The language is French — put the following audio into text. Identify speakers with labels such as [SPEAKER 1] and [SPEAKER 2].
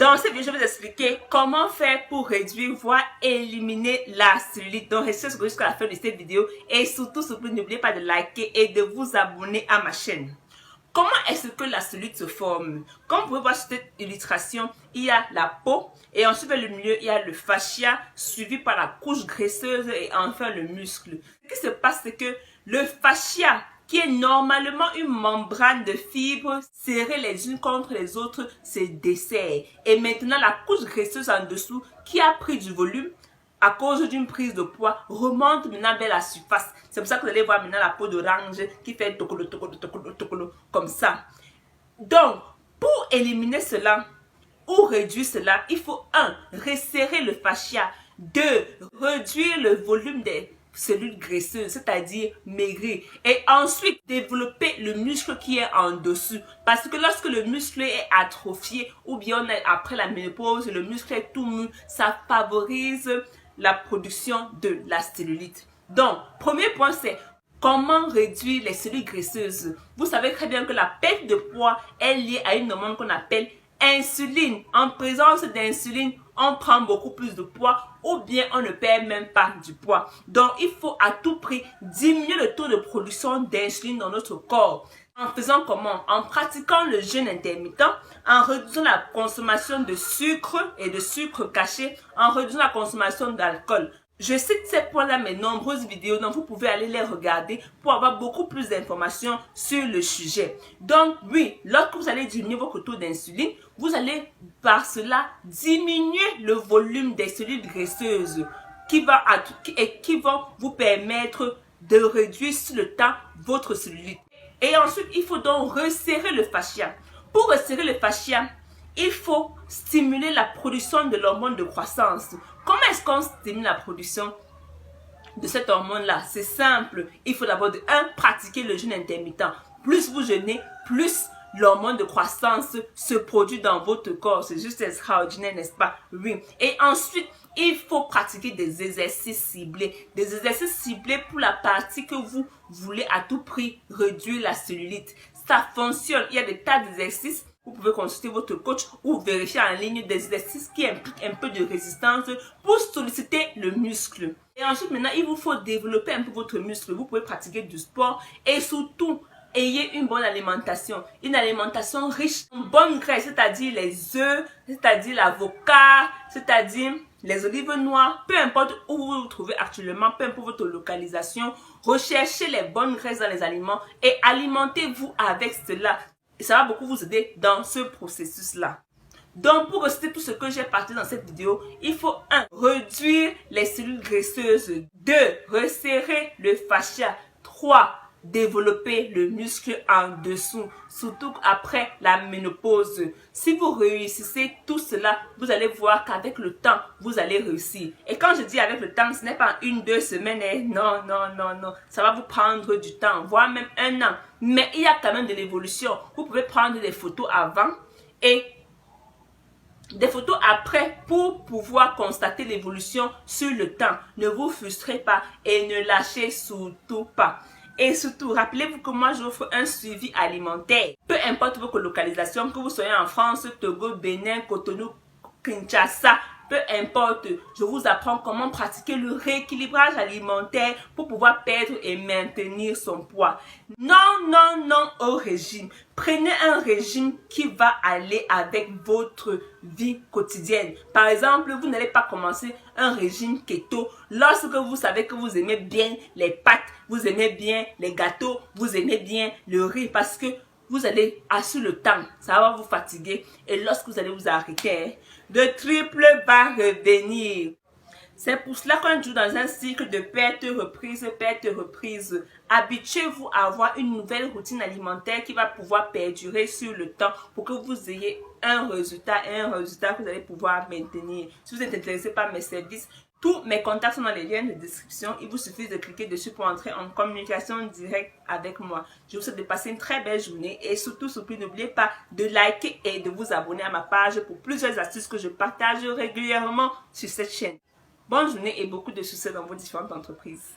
[SPEAKER 1] Dans cette vidéo, je vais vous expliquer comment faire pour réduire, voire éliminer la cellulite. Donc, restez jusqu'à la fin de cette vidéo et surtout, n'oubliez pas de liker et de vous abonner à ma chaîne. Comment est-ce que la cellulite se forme? Comme vous pouvez voir sur cette illustration, il y a la peau et ensuite vers le milieu, il y a le fascia suivi par la couche graisseuse et enfin le muscle. Ce qui se passe, c'est que le fascia, qui est normalement une membrane de fibres serrées les unes contre les autres, se desserre. Et maintenant, la couche graisseuse en dessous, qui a pris du volume à cause d'une prise de poids, remonte maintenant vers la surface. C'est pour ça que vous allez voir maintenant la peau d'orange qui fait tokolo, tokolo, tokolo, tokolo, comme ça. Donc, pour éliminer cela ou réduire cela, il faut 1. Resserrer le fascia. 2. Réduire le volume des cellules graisseuses, c'est-à-dire maigrir. Et ensuite, développer le muscle qui est en dessous. Parce que lorsque le muscle est atrophié ou bien après la ménopause, le muscle est tout mou, ça favorise la production de la cellulite. Donc, premier point, c'est comment réduire les cellules graisseuses. Vous savez très bien que la perte de poids est liée à une hormone qu'on appelle insuline. En présence d'insuline, on prend beaucoup plus de poids ou bien on ne perd même pas du poids. Donc, il faut à tout prix diminuer le taux de production d'insuline dans notre corps. En faisant comment? En pratiquant le jeûne intermittent, en réduisant la consommation de sucre et de sucre caché, en réduisant la consommation d'alcool. Je cite ces points-là, mes nombreuses vidéos, donc vous pouvez aller les regarder pour avoir beaucoup plus d'informations sur le sujet. Donc oui, lorsque vous allez diminuer votre taux d'insuline, vous allez par cela diminuer le volume des cellules graisseuses qui vont vous permettre de réduire sur le temps votre cellulite. Et ensuite, il faut donc resserrer le fascia. Pour resserrer le fascia, il faut stimuler la production de l'hormone de croissance. Comment est-ce qu'on stimule la production de cette hormone-là? C'est simple. Il faut d'abord, 1, pratiquer le jeûne intermittent. Plus vous jeûnez, plus l'hormone de croissance se produit dans votre corps. C'est juste extraordinaire, n'est-ce pas? Oui. Et ensuite, il faut pratiquer des exercices ciblés. Des exercices ciblés pour la partie que vous voulez à tout prix réduire la cellulite. Ça fonctionne. Il y a des tas d'exercices. Vous pouvez consulter votre coach ou vérifier en ligne des exercices qui impliquent un peu de résistance pour solliciter le muscle. Et ensuite, maintenant, il vous faut développer un peu votre muscle. Vous pouvez pratiquer du sport et surtout, ayez une bonne alimentation. Une alimentation riche en bonnes graisses, c'est-à-dire les œufs, c'est-à-dire l'avocat, c'est-à-dire les olives noires. Peu importe où vous vous trouvez actuellement, peu importe votre localisation, recherchez les bonnes graisses dans les aliments et alimentez-vous avec cela. Et ça va beaucoup vous aider dans ce processus-là. Donc, pour rester tout ce que j'ai partagé dans cette vidéo, il faut 1. Réduire les cellules graisseuses. 2. Resserrer le fascia. 3. Développer le muscle en dessous, surtout après la ménopause. Si vous réussissez tout cela, vous allez voir qu'avec le temps, vous allez réussir. Et quand je dis avec le temps, ce n'est pas 1-2 semaines. Non, non, non, non. Ça va vous prendre du temps, voire même 1 an. Mais il y a quand même de l'évolution. Vous pouvez prendre des photos avant et des photos après pour pouvoir constater l'évolution sur le temps. Ne vous frustrez pas et ne lâchez surtout pas. Et surtout, rappelez-vous que moi j'offre un suivi alimentaire. Peu importe votre localisation, que vous soyez en France, Togo, Bénin, Cotonou, Kinshasa, peu importe, je vous apprends comment pratiquer le rééquilibrage alimentaire pour pouvoir perdre et maintenir son poids. Non, non, non au régime. Prenez un régime qui va aller avec votre vie quotidienne. Par exemple, vous n'allez pas commencer un régime keto lorsque vous savez que vous aimez bien les pâtes, vous aimez bien les gâteaux, vous aimez bien le riz parce que vous allez assurer le temps, ça va vous fatiguer et lorsque vous allez vous arrêter, le triple va revenir. C'est pour cela qu'on joue dans un cycle de perte-reprise, perte-reprise. Habituez-vous à avoir une nouvelle routine alimentaire qui va pouvoir perdurer sur le temps pour que vous ayez un résultat et un résultat que vous allez pouvoir maintenir. Si vous êtes intéressé par mes services, tous mes contacts sont dans les liens de description. Il vous suffit de cliquer dessus pour entrer en communication directe avec moi. Je vous souhaite de passer une très belle journée et surtout, n'oubliez pas de liker et de vous abonner à ma page pour plusieurs astuces que je partage régulièrement sur cette chaîne. Bonne journée et beaucoup de succès dans vos différentes entreprises.